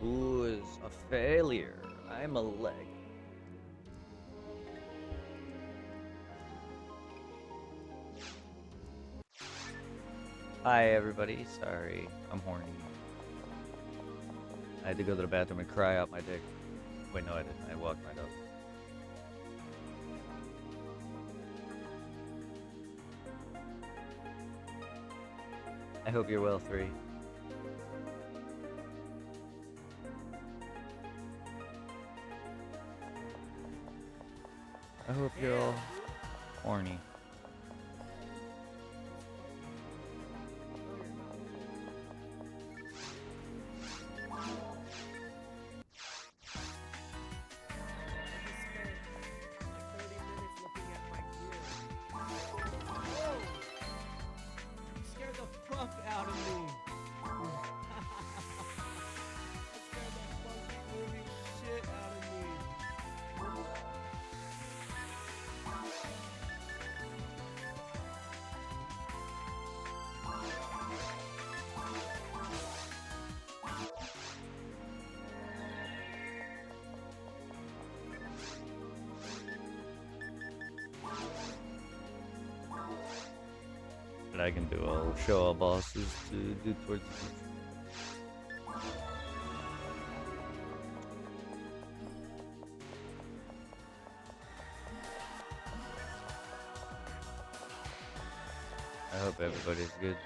Ooh, a failure. I'm a leg. Hi, everybody. Sorry, I'm horny. I had to go to the bathroom and cry out my dick. Wait, no, I didn't. I walked my dog. I hope you're well, 3. I hope you're all horny. That I can do. I'll show all bosses to do towards the future. I hope everybody's good.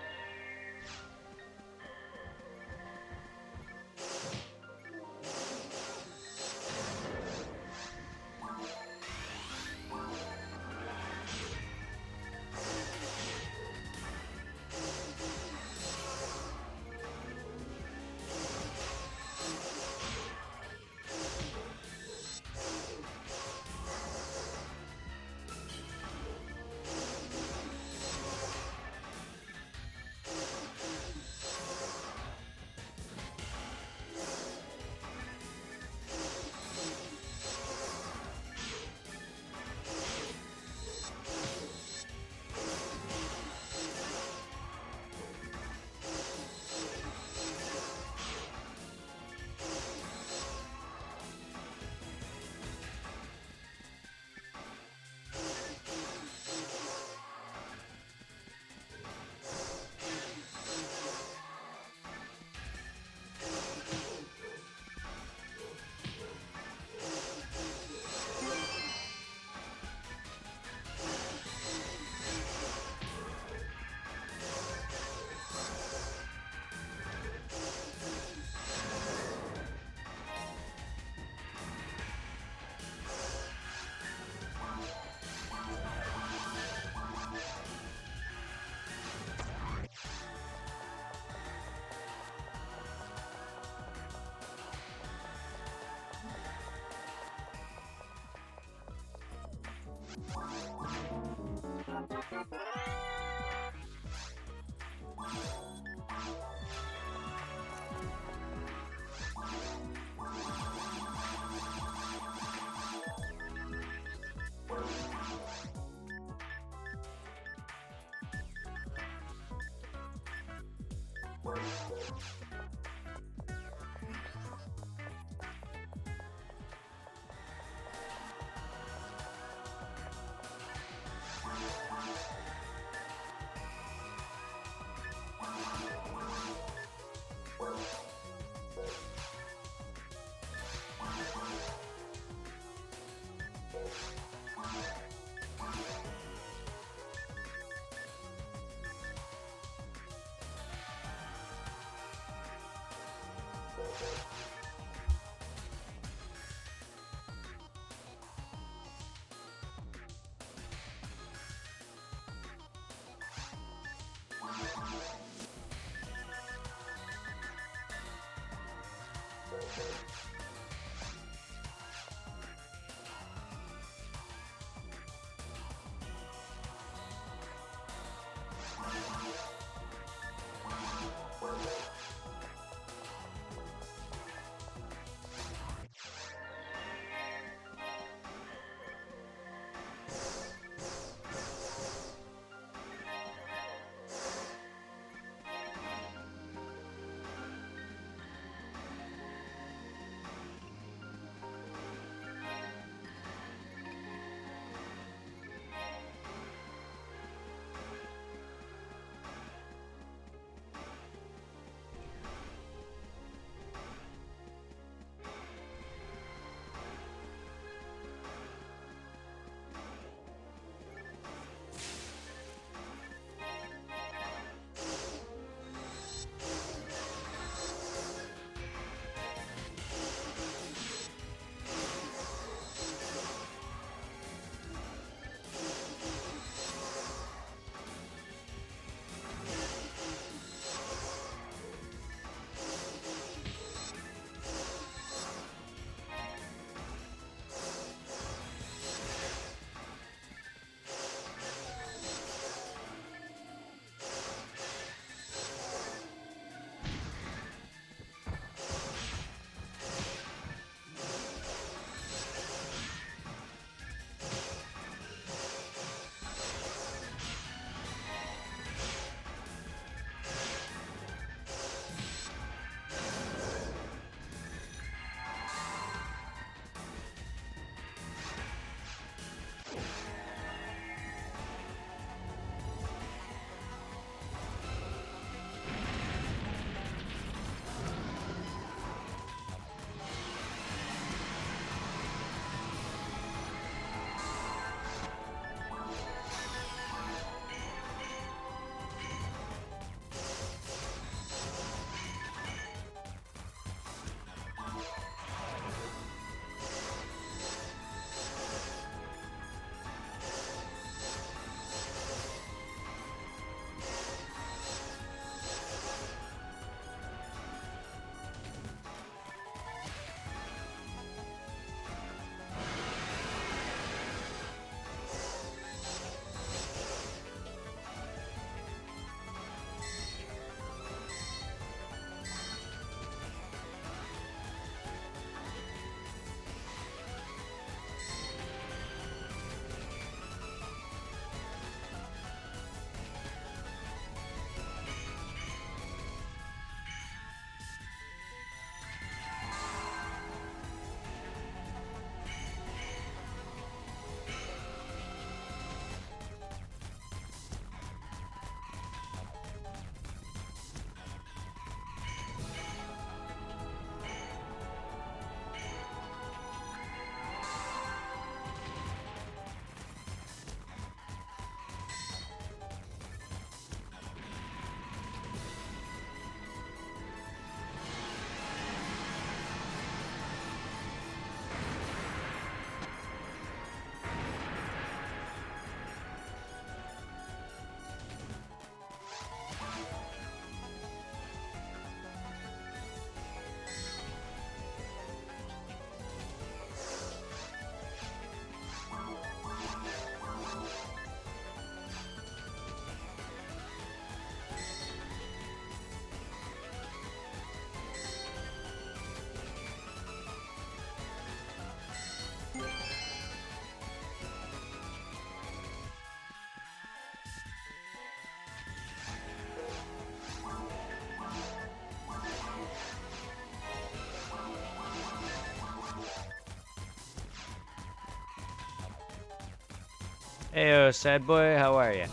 Hey, sad boy, how are you?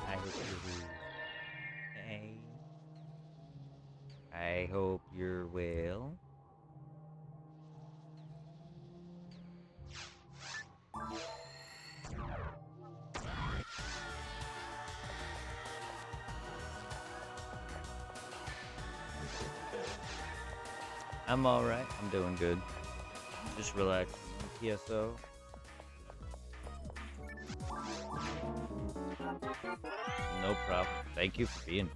I hope you're hey. I hope you're well. I'm all right. I'm doing good. Just relaxing on PSO. No problem. Thank you for being.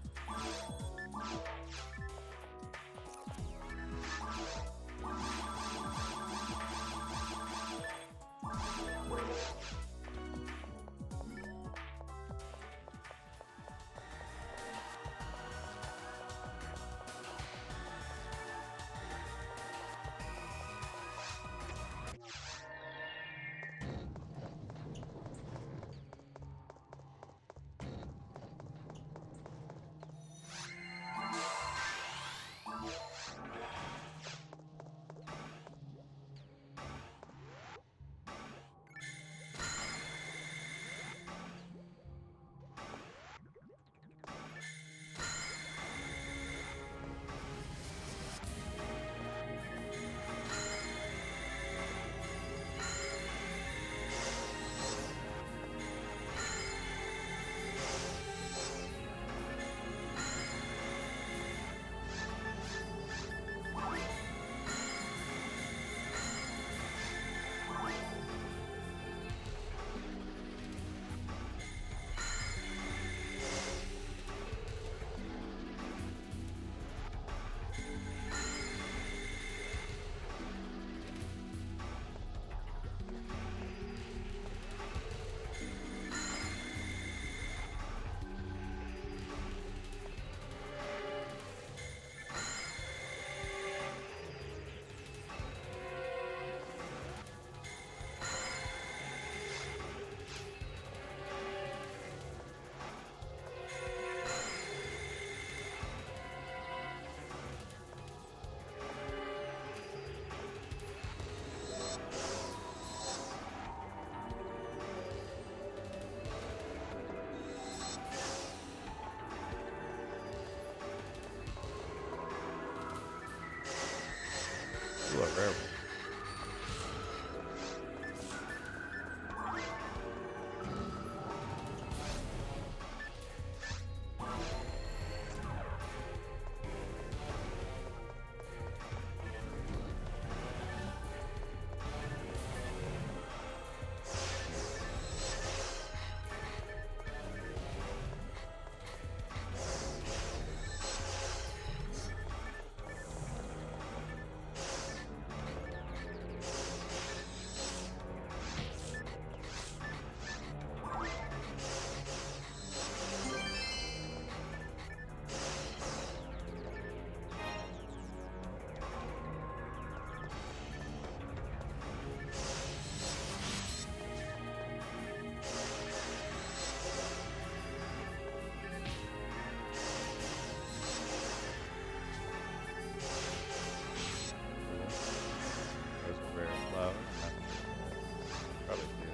You are rare. There's a rare flower. Probably do.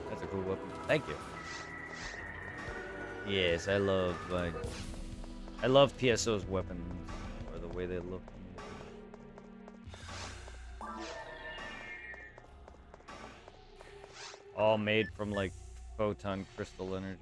That's a cool weapon. Thank you. Yes, I love PSO's weapons or the way they look. All made from like photon crystal energy.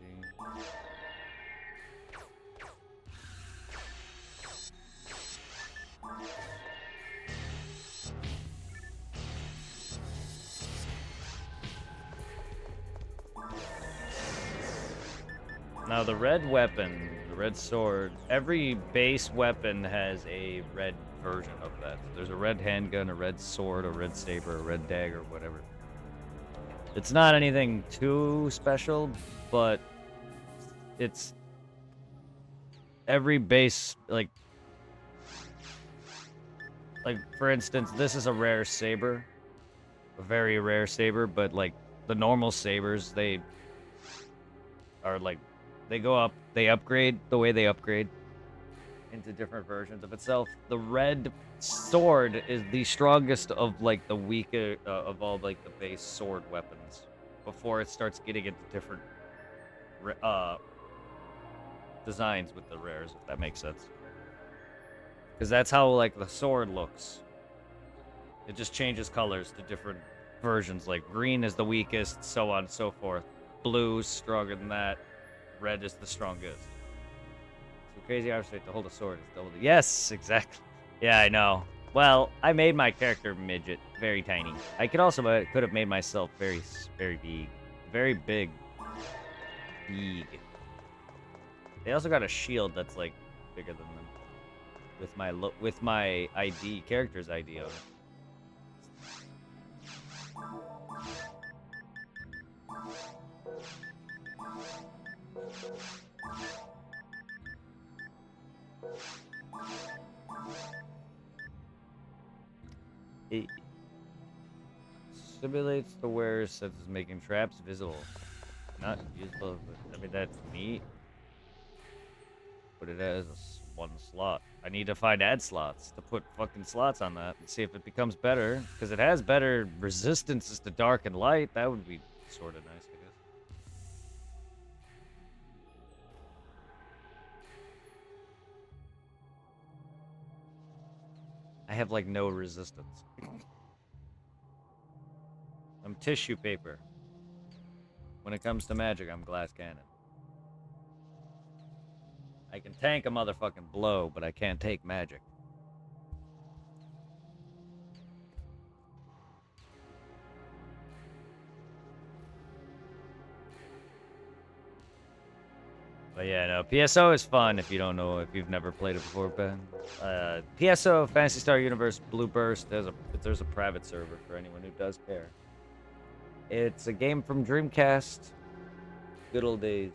Now the red weapon, the red sword, every base weapon has a red version of that. There's a red handgun, a red sword, a red saber, a red dagger, whatever. It's not anything too special, but it's every base, like for instance, this is a rare saber, a very rare saber, but like the normal sabers, they are like, they go up, they upgrade the way they upgrade into different versions of itself. The red sword is the strongest of like the weaker of all like the base sword weapons before it starts getting into different designs with the rares, if that makes sense. Because that's how like the sword looks. It just changes colors to different versions. Like green is the weakest, so on and so forth. Blue's stronger than that. Red is the strongest. So crazy hour straight to hold a sword is double. Yes, exactly. Yeah, I know. Well, I made my character midget, very tiny. I could have made myself very big, very big. Big. They also got a shield that's like bigger than them. With my ID, character's ID on it. It simulates the wearer's senses, making traps visible. Not useful, but I mean, that's neat. But it has one slot. I need to find ad slots to put fucking slots on that and see if it becomes better. Because it has better resistances to dark and light. That would be sort of nice, I guess. I have like no resistance. I'm tissue paper. When it comes to magic, I'm glass cannon. I can tank a motherfucking blow, but I can't take magic. But yeah, no, PSO is fun if you don't know, if you've never played it before, Ben. PSO, Phantasy Star Universe, Blue Burst, there's a private server for anyone who does care. It's a game from Dreamcast. Good old days.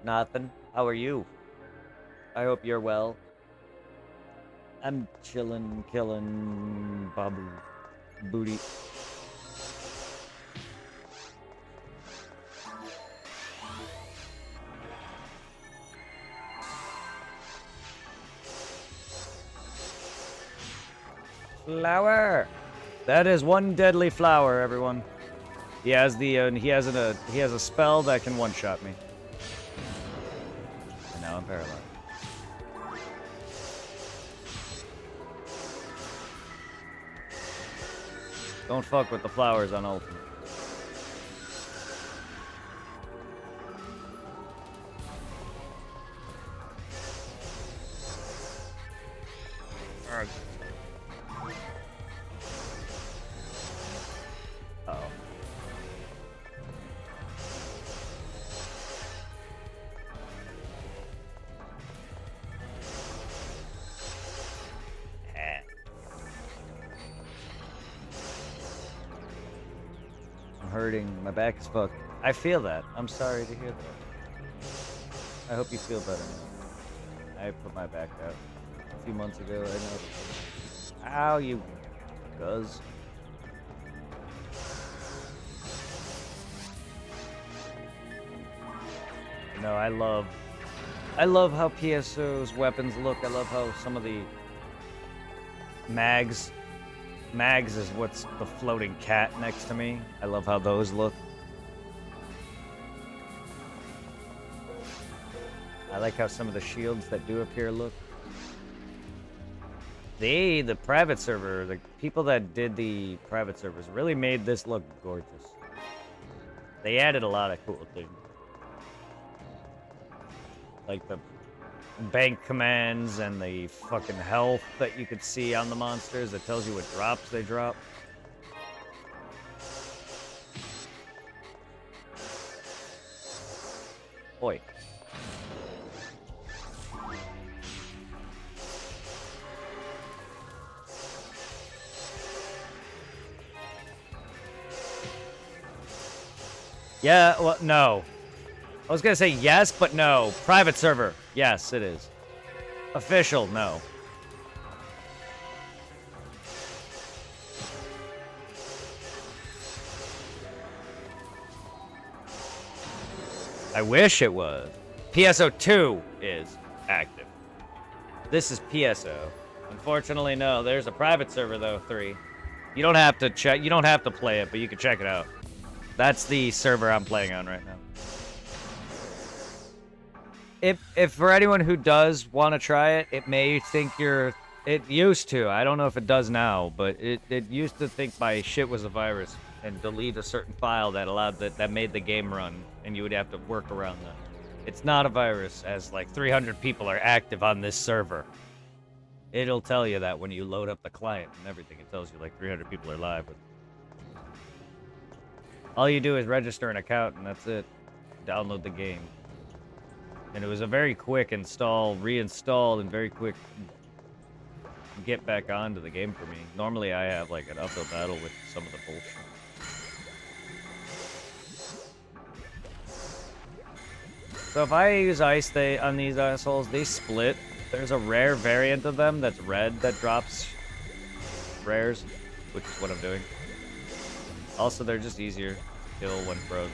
Nothing. How are you? I hope you're well. I'm chillin', killin', babu, booty. Flower. That is one deadly flower, everyone. He has he has a spell that can one-shot me. And now I'm paralyzed. Don't fuck with the flowers on ultimate. Uh-oh. I'm hurting. My back is fucked. I feel that. I'm sorry to hear that. I hope you feel better now. I put my back out a few months ago. I noticed. Ow, you guzz. No, I love how PSO's weapons look. I love how some of the mags is what's the floating cat next to me. I love how those look. I like how some of the shields that do appear look. The private server, the people that did the private servers really made this look gorgeous. They added a lot of cool things. Like the bank commands and the fucking health that you could see on the monsters that tells you what drops they drop. Oi. Yeah, well, no. I was gonna say yes, but no. Private server. Yes, it is. Official, no. I wish it was. PSO2 is active. This is PSO. Unfortunately, no. There's a private server though, 3. You don't have to check. You don't have to play it, but you can check it out. That's the server I'm playing on right now. If for anyone who does want to try it, it may think you're... It used to. I don't know if it does now, but it used to think my shit was a virus and delete a certain file that allowed that made the game run, and you would have to work around that. It's not a virus, as like 300 people are active on this server. It'll tell you that when you load up the client and everything. It tells you like 300 people are live. All you do is register an account, and that's it. Download the game. And it was a very quick install, reinstall, and very quick get back onto the game for me. Normally I have like an uphill battle with some of the bullshit. So if I use ice on these assholes, they split. There's a rare variant of them that's red that drops rares, which is what I'm doing. Also, they're just easier to kill when frozen.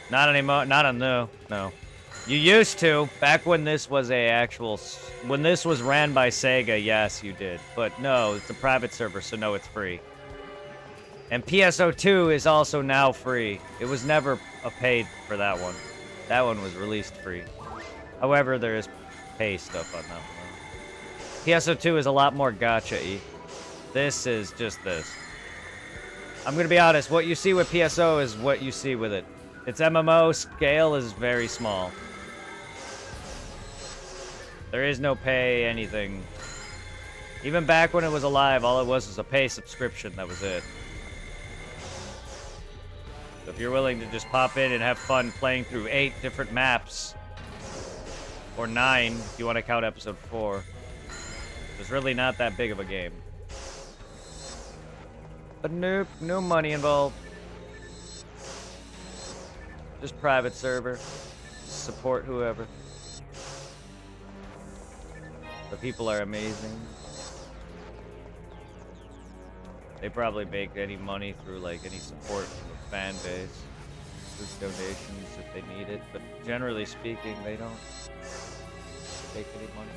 Not anymore. Not on no. You used to back when this was when this was ran by Sega. Yes, you did. But no, it's a private server, so no, it's free. And PSO2 is also now free. It was never a paid for that one. That one was released free. However, there is pay stuff on that one. PSO2 is a lot more gacha-y. This is just this. I'm gonna be honest. What you see with PSO is what you see with it. Its MMO scale is very small. There is no pay anything. Even back when it was alive, all it was a pay subscription. That was it. So if you're willing to just pop in and have fun playing through 8 different maps, or 9 if you want to count episode 4, it's really not that big of a game. But nope, no money involved. Just private server. Support whoever. The people are amazing. They probably make any money through like any support from the fan base. Just donations if they need it. But generally speaking, they don't take any money.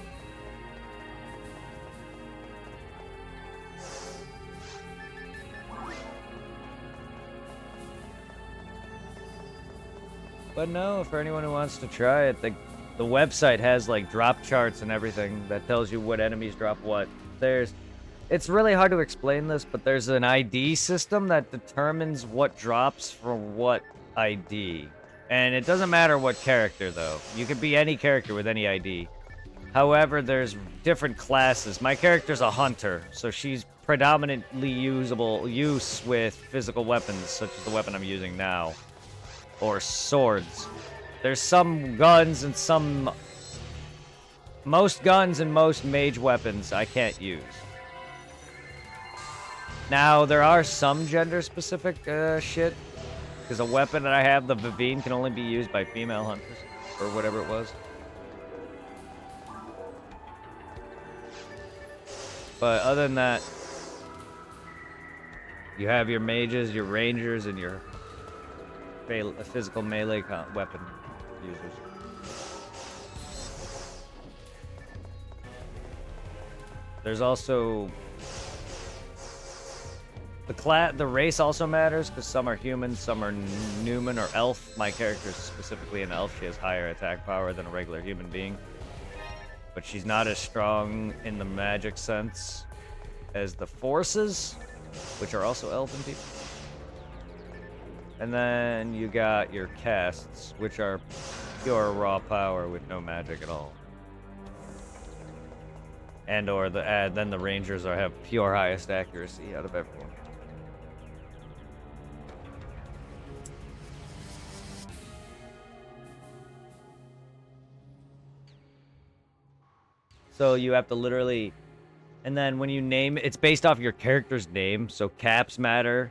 But no, for anyone who wants to try it, the website has like drop charts and everything that tells you what enemies drop what. It's really hard to explain this, but there's an ID system that determines what drops from what ID. And it doesn't matter what character though. You could be any character with any ID. However, there's different classes. My character's a hunter, so she's predominantly use with physical weapons, such as the weapon I'm using now. Or swords. There's some guns and most guns and most mage weapons I can't use. Now, there are some gender-specific shit. Because a weapon that I have, the Vivine, can only be used by female hunters. Or whatever it was. But other than that, you have your mages, your rangers, and your physical melee weapon users. There's also the race also matters, because some are human, some are Newman or elf. My character is specifically an elf. She has higher attack power than a regular human being, but she's not as strong in the magic sense as the forces, which are also elven people. And then you got your casts, which are pure raw power with no magic at all. And or then the rangers have pure highest accuracy out of everyone. So you have to literally, and then when you name, it's based off your character's name. So caps matter.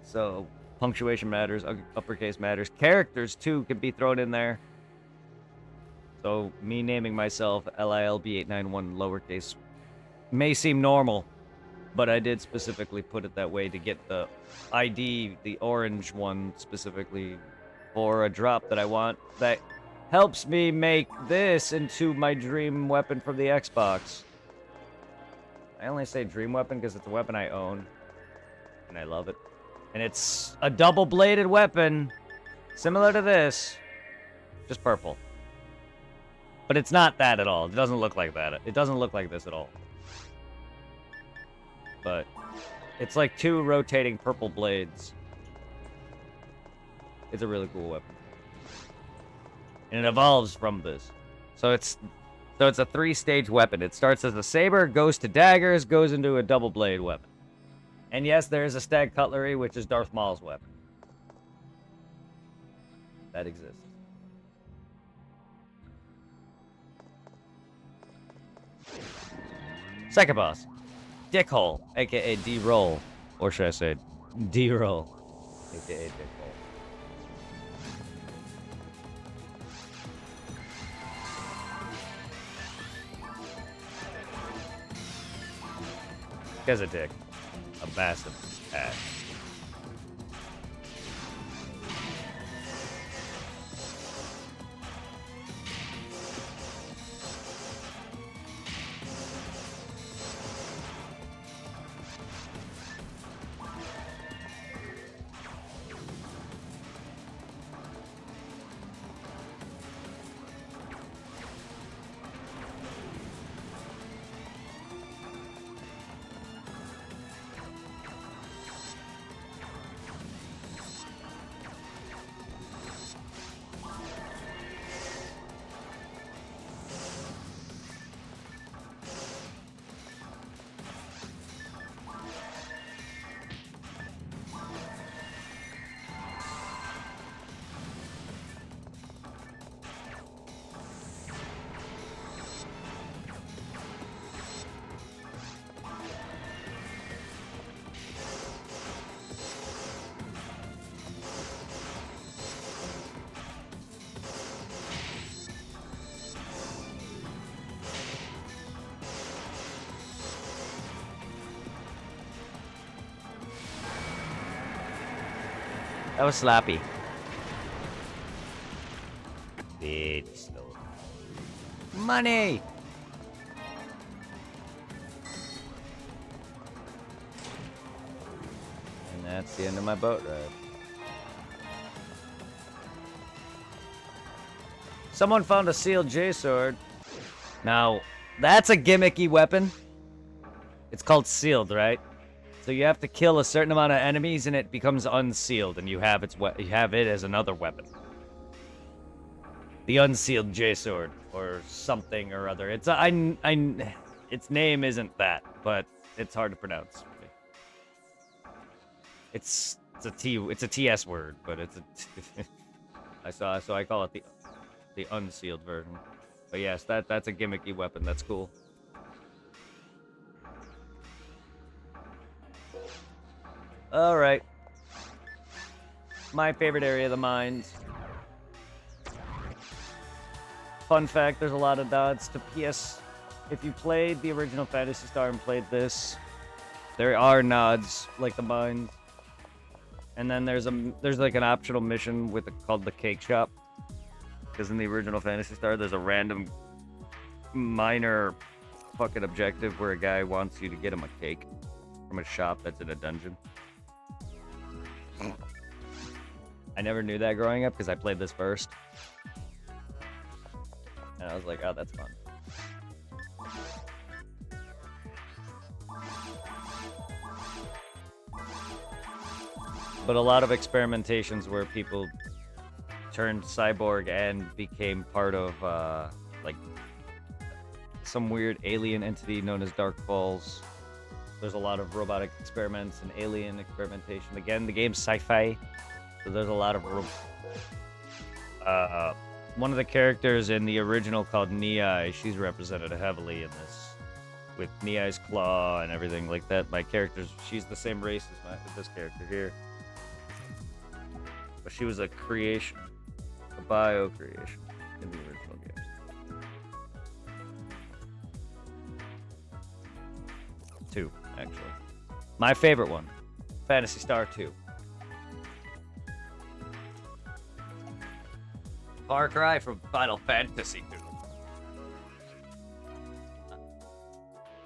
So punctuation matters, uppercase matters. Characters too can be thrown in there. So me naming myself LILB891 lowercase may seem normal, but I did specifically put it that way to get the ID, the orange one specifically, for a drop that I want that helps me make this into my dream weapon from the Xbox. I only say dream weapon because it's a weapon I own, and I love it. And it's a double-bladed weapon, similar to this, just purple. But it's not that at all. It doesn't look like that. It doesn't look like this at all. But it's like two rotating purple blades. It's a really cool weapon. And it evolves from this. So it's a 3-stage weapon. It starts as a saber, goes to daggers, goes into a double blade weapon. And yes, there is a stag cutlery, which is Darth Maul's weapon. That exists. Second boss, Dickhole, aka D-Roll. Or should I say D-Roll, aka Dickhole. Guy's a dick. A massive ass. That was sloppy. Very slow. Money! And that's the end of my boat ride. Someone found a sealed J-sword. Now, that's a gimmicky weapon. It's called sealed, right? So you have to kill a certain amount of enemies, and it becomes unsealed, and you have it as another weapon. The unsealed J-sword, or something or other. Its name isn't that, but it's hard to pronounce. It's a TS word, but it's a so I call it the unsealed version. But yes, that's a gimmicky weapon. That's cool. All right. My favorite area of the mines. Fun fact, there's a lot of nods to PS. If you played the original Phantasy Star and played this, there are nods like the mines. And then there's like an optional mission called the Cake Shop. Because in the original Phantasy Star, there's a random miner fucking objective where a guy wants you to get him a cake from a shop that's in a dungeon. I never knew that growing up because I played this first. And I was like, oh, that's fun. But a lot of experimentations where people turned cyborg and became part of, like, some weird alien entity known as Dark Falls. There's a lot of robotic experiments and alien experimentation. Again, the game's sci-fi, so there's a lot of... one of the characters in the original called Nei, she's represented heavily in this. With Nei's claw and everything like that. My character's... She's the same race as this character here. But she was a creation. A bio-creation in the original games. Two, actually. My favorite one, Phantasy Star 2. Far cry from Final Fantasy 2.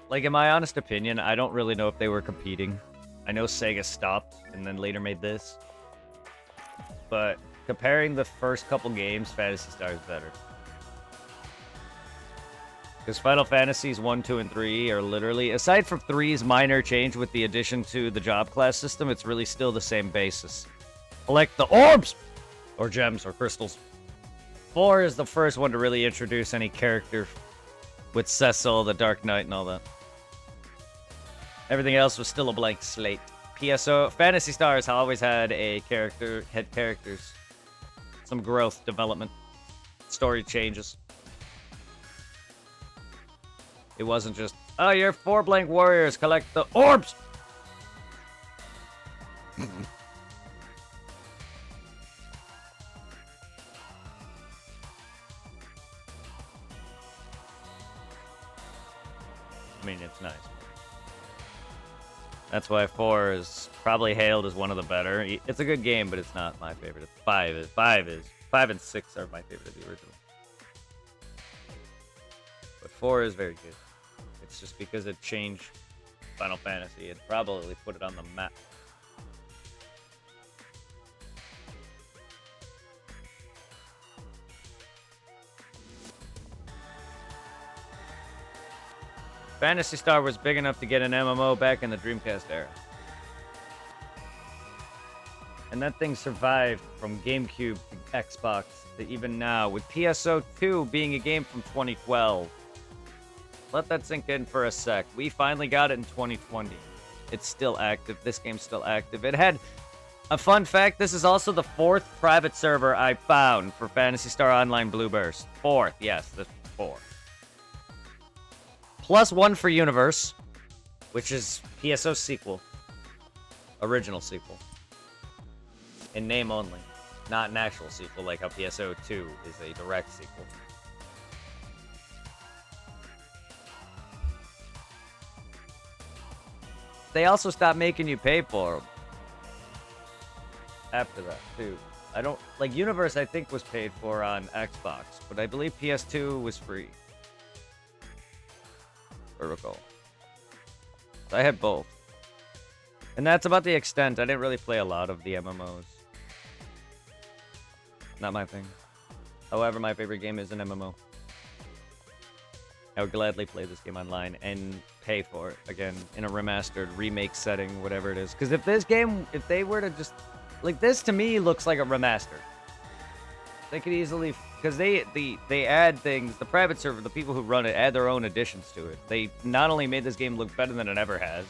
Like, in my honest opinion, I don't really know if they were competing. I know Sega stopped and then later made this. But comparing the first couple games, Phantasy Star is better. Because Final Fantasies 1, 2, and 3 are literally, aside from 3's minor change with the addition to the job class system, it's really still the same basis. Collect the orbs! Or gems, or crystals. 4 is the first one to really introduce any character with Cecil, the Dark Knight, and all that. Everything else was still a blank slate. PSO, Phantasy Stars always had characters. Some growth, development, story changes. It wasn't just, oh, you're 4 blank warriors, collect the orbs! I mean, it's nice. That's why 4 is probably hailed as one of the better. It's a good game, but it's not my favorite. 5 is. 5 and 6 are my favorite of the original. But 4 is very good. It's just because it changed Final Fantasy. It probably put it on the map. Phantasy Star was big enough to get an MMO back in the Dreamcast era. And that thing survived from GameCube to Xbox to even now, with PSO 2 being a game from 2012. Let that sink in for a sec. We finally got it in 2020. It's still active. This game's still active. It had a fun fact. This is also the 4th private server I found for Phantasy Star Online Blue Burst. 4th, yes, the 4th. Plus 1 for Universe, which is PSO's sequel. Original sequel. In name only. Not an actual sequel, like how PSO 2 is a direct sequel. They also stopped making you pay for them. After that, too. I don't... Like, Universe, I think, was paid for on Xbox, but I believe PS2 was free. Recall. I had both. And that's about the extent. I didn't really play a lot of the MMOs. Not my thing. However, my favorite game is an MMO. I would gladly play this game online and pay for it, again, in a remastered, remake setting, whatever it is. Because if this game, if they were to just... Like, this to me looks like a remaster. They could easily... Because they add things, the private server, the people who run it, add their own additions to it. They not only made this game look better than it ever has,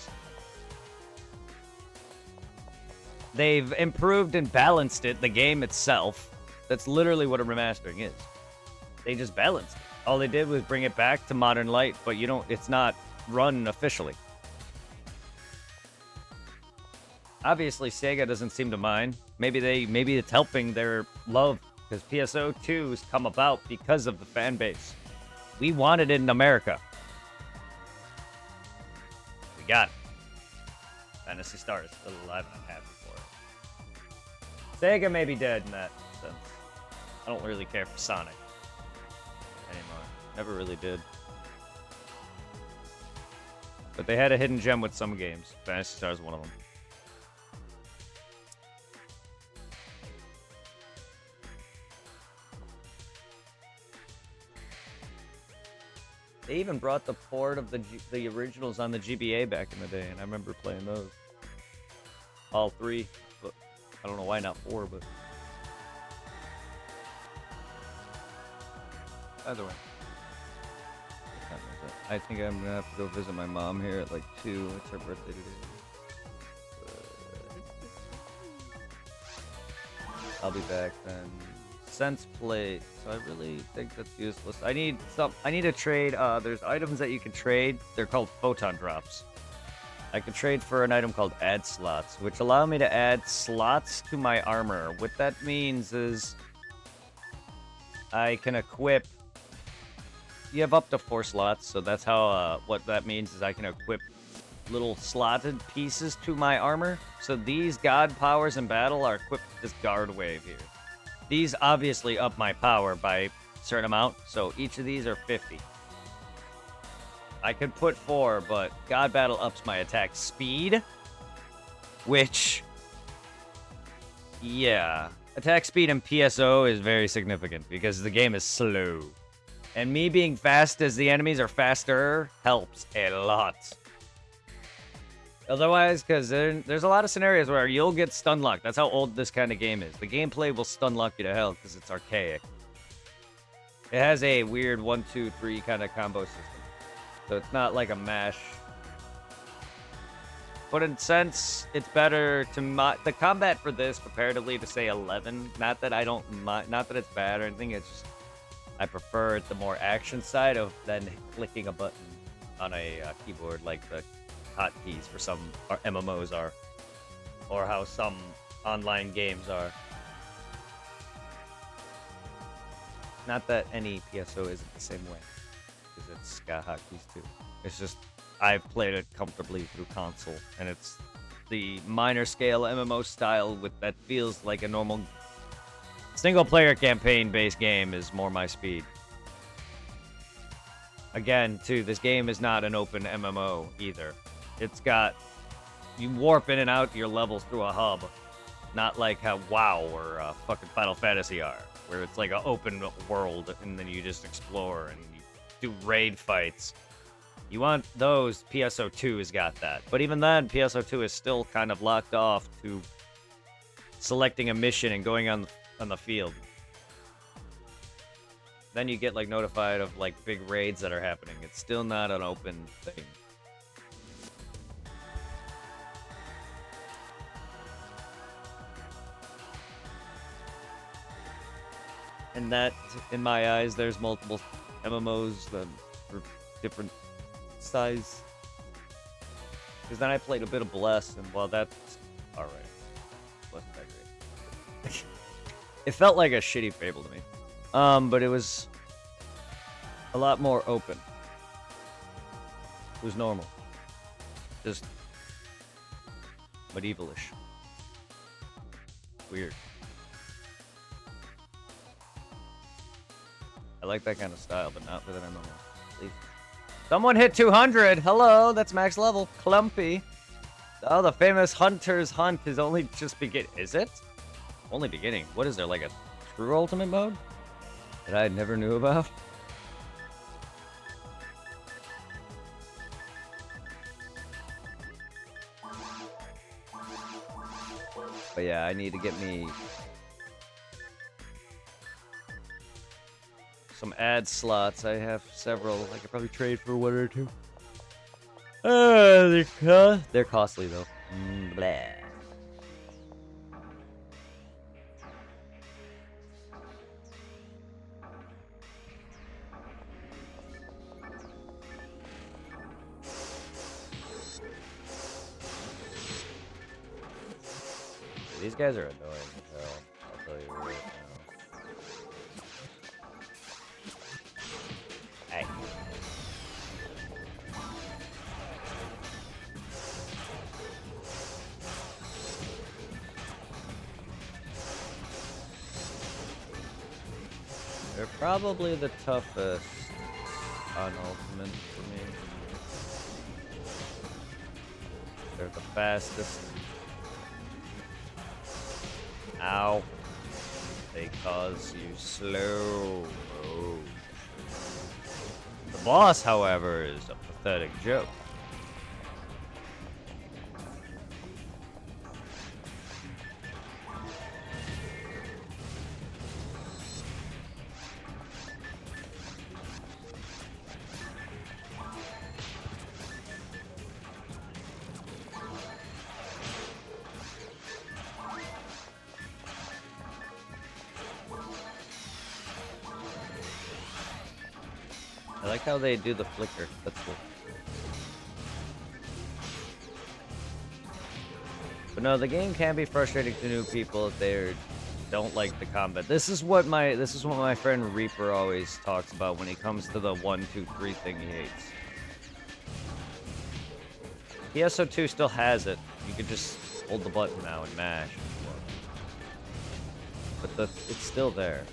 they've improved and balanced it, the game itself. That's literally what a remastering is. They just balanced it. All they did was bring it back to modern light, but it's not run officially. Obviously, Sega doesn't seem to mind. Maybe it's helping their love. Because PSO 2's come about because of the fan base. We wanted it in America. We got it. Phantasy Star is still alive and I'm happy for it. Sega may be dead in that sense. I don't really care for Sonic anymore. Never really did. But they had a hidden gem with some games. Phantasy Star is one of them. They even brought the port of the originals on the GBA back in the day, and I remember playing those. All 3, but I don't know why not 4, but either way. What time is it? I think I'm gonna have to go visit my mom here at like 2. It's her birthday today. I'll be back then. Sense plate. So I really think that's useless. I need to trade. There's items that you can trade. They're called photon drops. I can trade for an item called add slots, which allow me to add slots to my armor. What that means is I can equip. You have up to 4 slots, so that's how. What that means is I can equip little slotted pieces to my armor. So these god powers in battle are equipped with this guard wave here. These obviously up my power by a certain amount, so each of these are 50. I could put 4, but God Battle ups my attack speed, which, yeah. Attack speed in PSO is very significant because the game is slow. And me being fast as the enemies are faster helps a lot. Otherwise, because there's a lot of scenarios where you'll get stun locked. That's how old this kind of game is. The gameplay will stun lock you to hell because it's archaic. It has a weird 1, 2, 3 kind of combo system. So it's not like a mash. But in a sense, it's better to the combat for this comparatively to say 11. Not that I don't mind, not that it's bad or anything. It's just I prefer the more action side of than clicking a button on a keyboard like the hotkeys for some MMOs are, or how some online games are. Not that any PSO isn't the same way, because it's got hotkeys too. It's just I've played it comfortably through console, and it's the minor scale MMO style with that feels like a normal single player campaign based game is more my speed. Again, too, this game is not an open MMO either. It's got, you warp in and out your levels through a hub. Not like how WoW or fucking Final Fantasy are, where it's like an open world and then you just explore and you do raid fights. You want those, PSO2 has got that. But even then, PSO2 is still kind of locked off to selecting a mission and going on the field. Then you get like notified of like big raids that are happening. It's still not an open thing. And that, in my eyes, there's multiple MMOs that for different size. Because then I played a bit of Bless, and while that's alright, wasn't that great. It felt like a shitty Fable to me. But it was a lot more open. It was normal. Just medievalish. Weird. I like that kind of style, but not with an MMO. Please. Someone hit 200! Hello, that's max level. Clumpy. Oh, the famous Hunter's Hunt is only just beginning. Is it? Only beginning. What is there, like a true ultimate mode? That I never knew about? But yeah, I need to get me some ad slots. I have several. I could probably trade for 1 or 2. They're costly though. Blah. These guys are annoying. I'll tell you right now. Hey. They're probably the toughest on Ultimate for me. They're the fastest. Ow. They cause you slow. Oh. The boss, however, is a pathetic joke. I like how they do the flicker. That's cool. But no, the game can be frustrating to new people if they don't like the combat. This is what my friend Reaper always talks about when he comes to the 1, 2, 3 thing he hates. PSO2 still has it. You could just hold the button now and mash. But it's still there.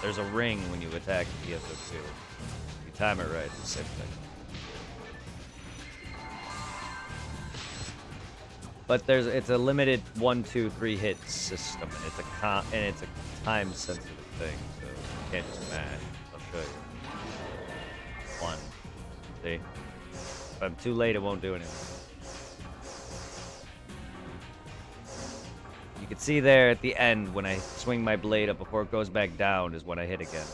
There's a ring when you attack PSO2. You time it right, it's the same thing. But it's a limited 1, 2, 3 hit system, and it's a time sensitive thing, so you can't just mash. I'll show you. 1. See? If I'm too late, it won't do anything. You can see there at the end when I swing my blade up before it goes back down is when I hit again.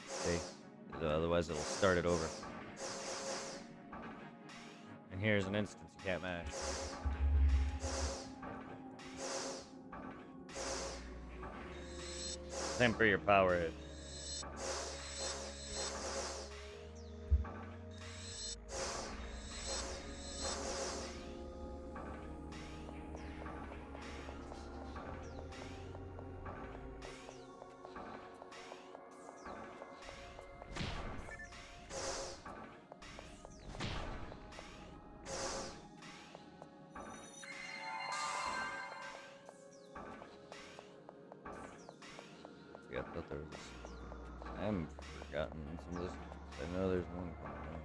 See? Otherwise it'll start it over. And here's an instance you can't mash. Same for your power hit. I thought there was this. I haven't forgotten some of this. I know there's one coming on.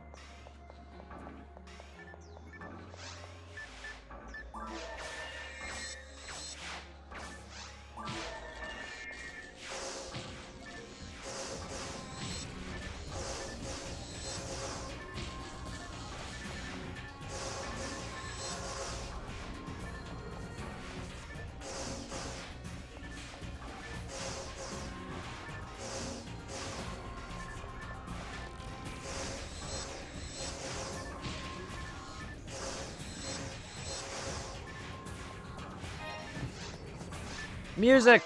Music!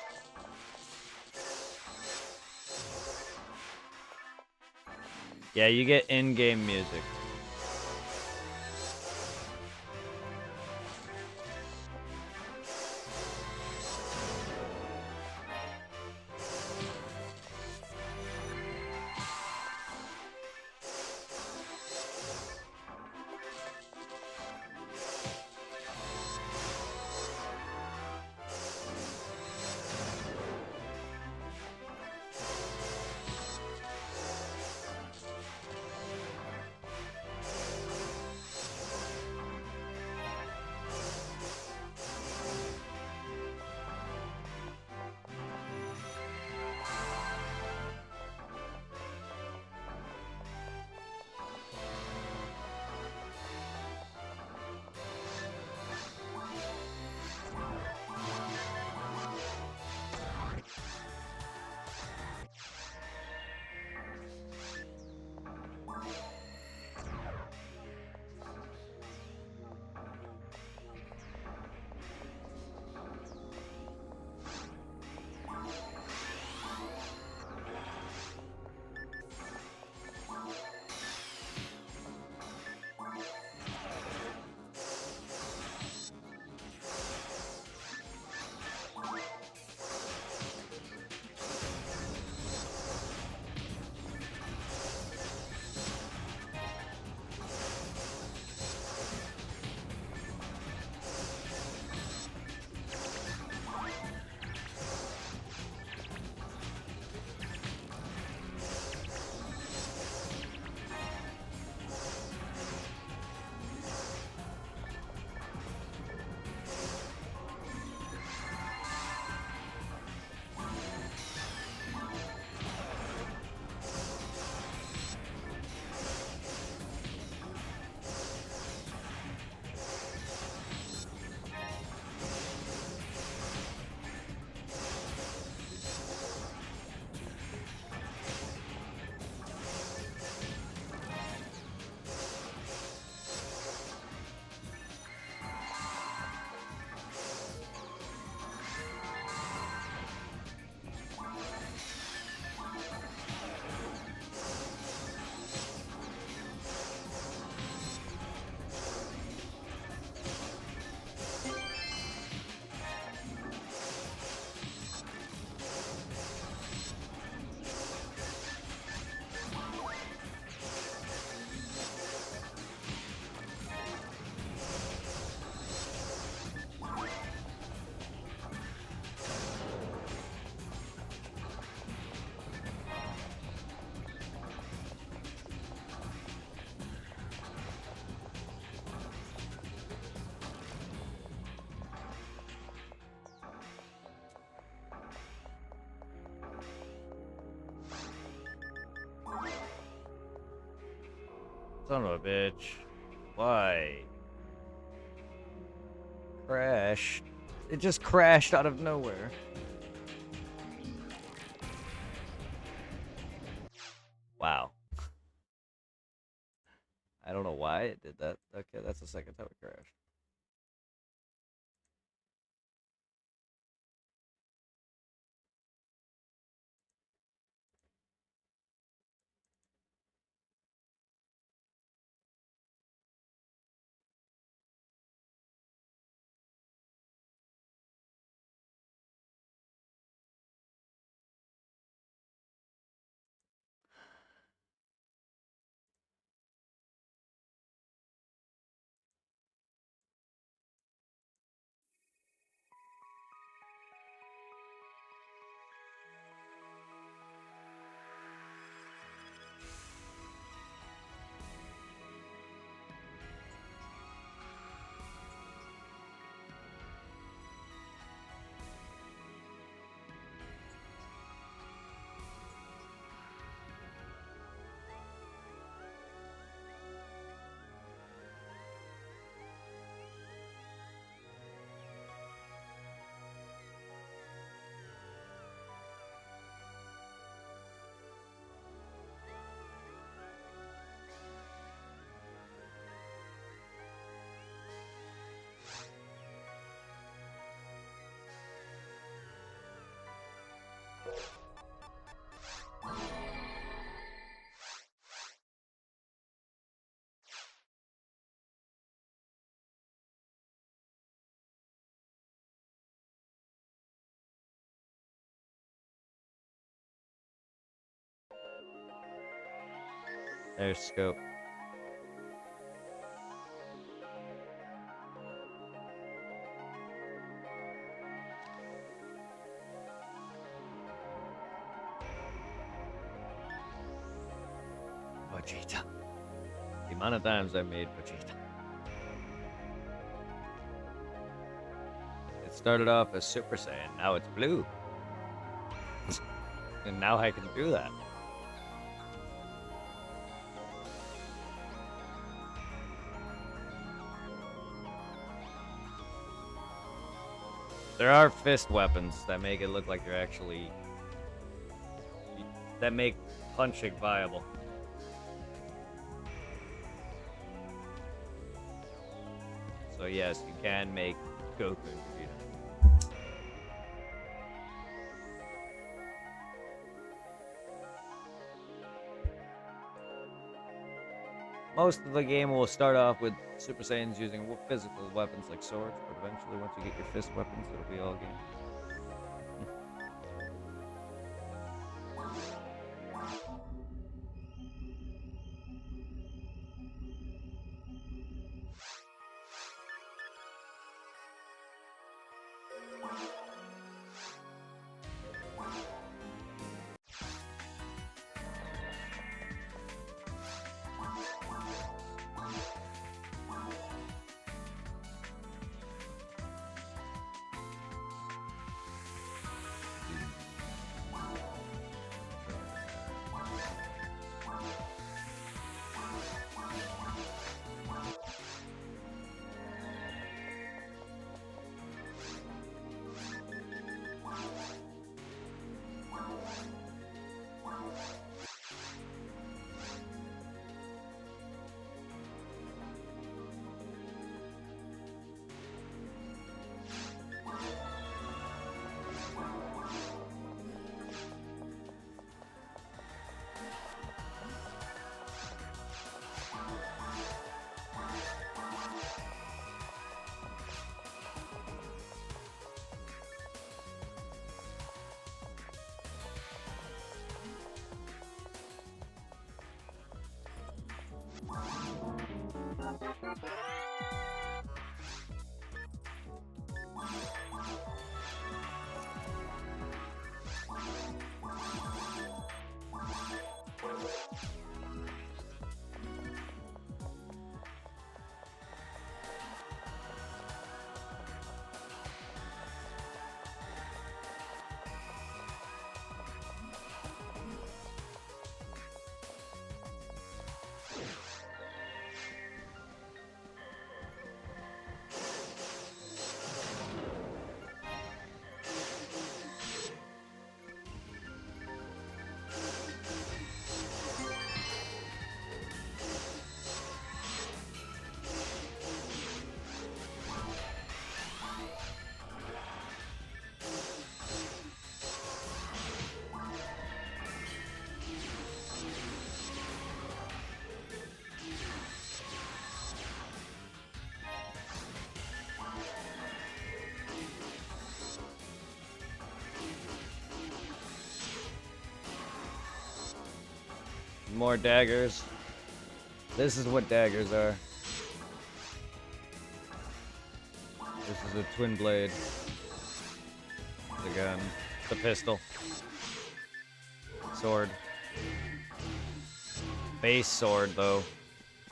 Yeah, you get in-game music. Son of a bitch. Why? Crash. It just crashed out of nowhere. Wow. I don't know why it did that. Okay, that's the second time it crashed. There's scope. Vegeta. The amount of times I made Vegeta. It started off as Super Saiyan, now it's blue. And now I can do that. There are fist weapons that make it look like you're actually... that make punching viable. So yes, you can make Goku and Vegeta. Most of the game will start off with Super Saiyans using physical weapons like swords, but eventually once you get your fist weapons, it'll be all game. more daggers. This is what daggers are. This is a twin blade. The gun. The pistol. Sword. Base sword, though.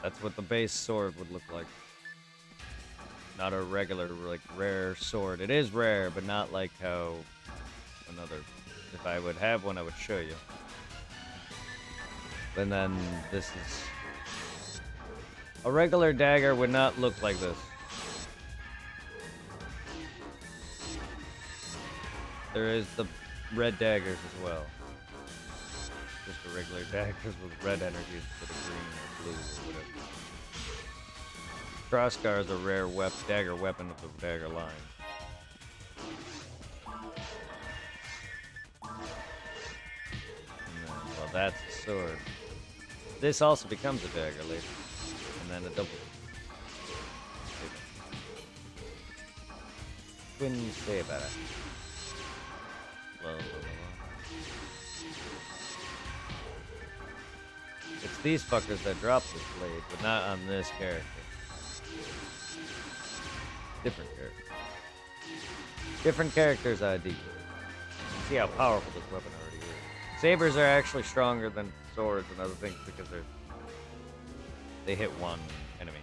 That's what the base sword would look like. Not a regular, like, rare sword. It is rare, but not like how another... If I would have one, I would show you. And then this is... A regular dagger would not look like this. There is the red daggers as well. Just the regular daggers with red energy instead of green or blue or whatever. Crossguard is a rare dagger weapon of the dagger line. And then, well, that's a sword. This also becomes a dagger later. And then a double. Twin saber. Blah, blah, blah. It's these fuckers that drop this blade, but not on this character. Different character. Different characters ID. See how powerful this weapon already is. Sabers are actually stronger than swords and other things because they hit one enemy.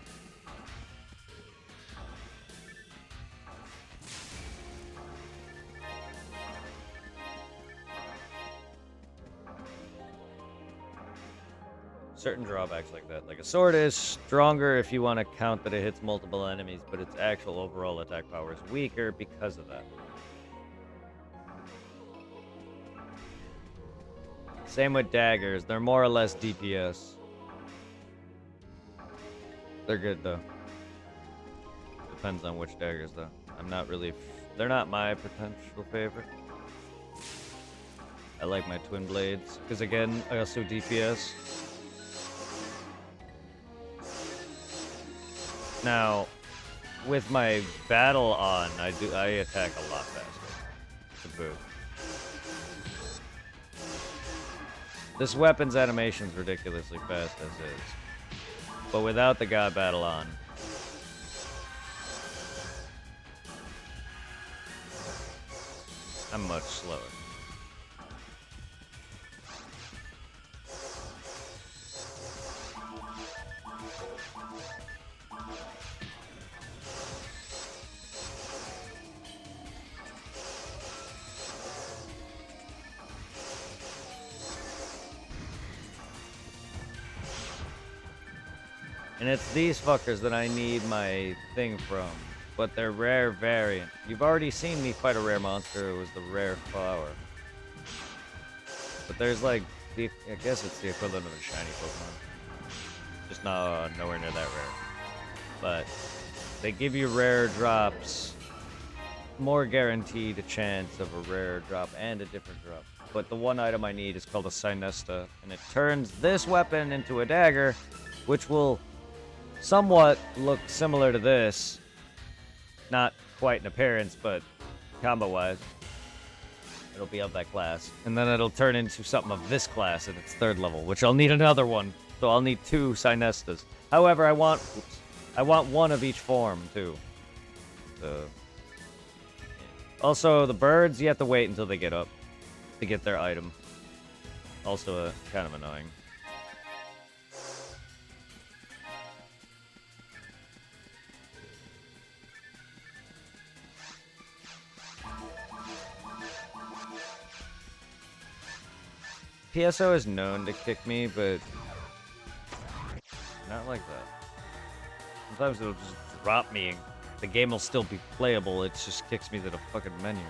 Certain drawbacks like that. Like a sword is stronger if you want to count that it hits multiple enemies, but its actual overall attack power is weaker because of that. Same with daggers. They're more or less DPS. They're good though. Depends on which daggers though. I'm not really... They're not my potential favorite. I like my twin blades. Because again, I also DPS. Now, with my battle on, I attack a lot faster. To boot. This weapon's animation's ridiculously fast as is. But without the god battle on, I'm much slower. And it's these fuckers that I need my thing from. But they're rare variant. You've already seen me fight a rare monster. It was the rare flower. But there's like, I guess it's the equivalent of a shiny Pokemon. Just nowhere near that rare. But they give you rare drops. More guaranteed a chance of a rare drop and a different drop. But the one item I need is called a Sinesta. And it turns this weapon into a dagger, which will somewhat look similar to this. Not quite in appearance, but combo-wise. It'll be of that class. And then it'll turn into something of this class at its 3rd level, which I'll need another one. So I'll need 2 Sinestas. However, I want one of each form, too. So, also, the birds, you have to wait until they get up to get their item. Also, kind of annoying. PSO is known to kick me, but not like that. Sometimes it'll just drop me and the game will still be playable. It just kicks me to the fucking menu.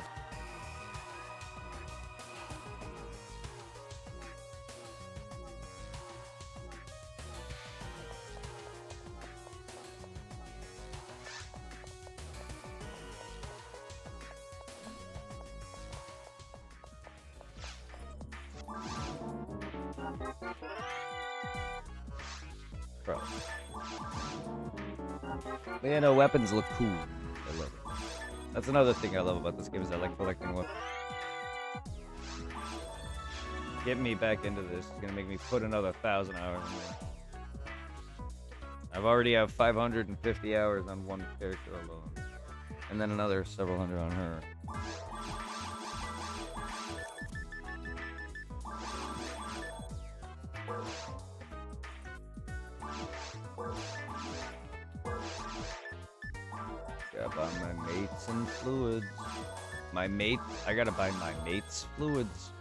Bro. But yeah, no, weapons look cool. I love it. That's another thing I love about this game is I like collecting weapons. get me back into this. It's gonna make me put another 1,000 hours in there. I've already have 550 hours on one character alone, and then another several hundred on her. Gotta buy my mates and fluids. My mate, I gotta buy my mate's fluids.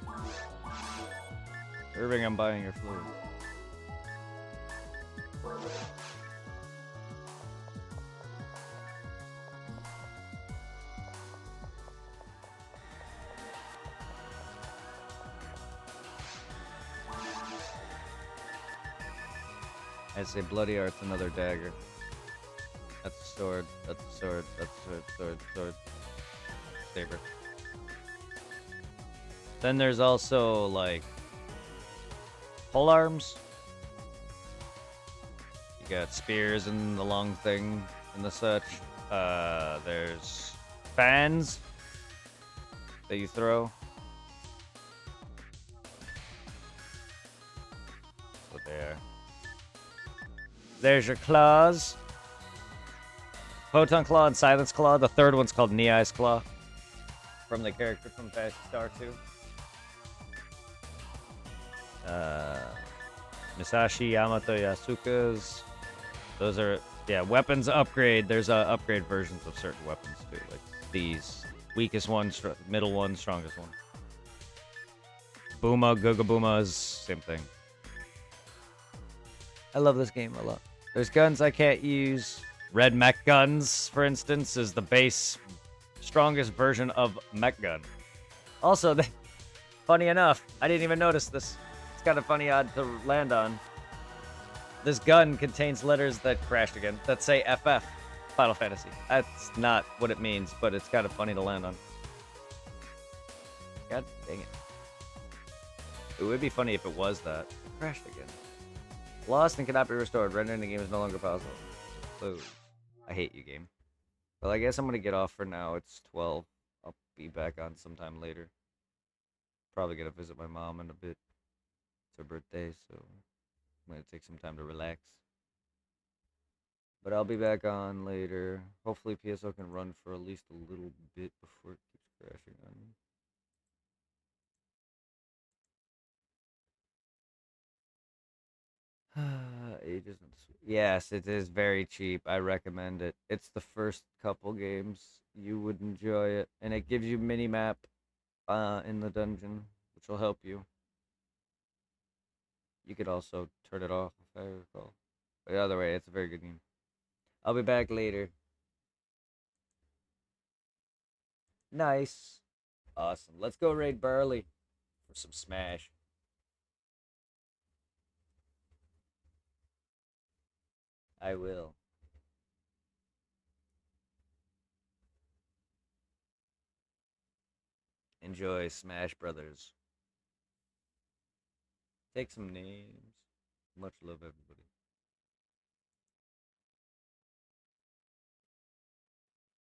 Irving, I'm buying your fluids. I say bloody art's another dagger. That's a sword, that's a sword, that's a sword, sword. Saber. Then there's also, like, pole arms. You got spears and the long thing and the such. There's fans that you throw. So there. There's your claws. Photon Claw and Silence Claw. The third one's called Knee-Eyes Claw. From the character from Phantasy Star 2. Musashi Yamato Yasuka's. Those are, yeah, weapons upgrade. There's upgrade versions of certain weapons too. Like these. Weakest one, middle one, strongest one. Booma, Guga Boomas, same thing. I love this game a lot. There's guns I can't use. Red mech guns, for instance, is the base strongest version of mech gun. Also, funny enough, I didn't even notice this. It's kind of funny odd to land on. This gun contains letters that crashed again that say FF, Final Fantasy. That's not what it means, but it's kind of funny to land on. God dang it. It would be funny if it was that. It crashed again. Lost and cannot be restored. Rendering the game is no longer possible. Close. I hate you, game. Well, I guess I'm gonna get off for now. It's 12. I'll be back on sometime later. Probably gonna visit my mom in a bit. It's her birthday, so I'm gonna take some time to relax. But I'll be back on later. Hopefully PSO can run for at least a little bit before it keeps crashing on me. Ages and yes, it is very cheap. I recommend it. It's the first couple games you would enjoy it, and it gives you mini map in the dungeon, which will help you. You could also turn it off if I recall. But the other way, it's a very good game. I'll be back later. Nice. Awesome. Let's go raid Burley for some Smash. I will. Enjoy Smash Brothers. Take some names. Much love, everybody.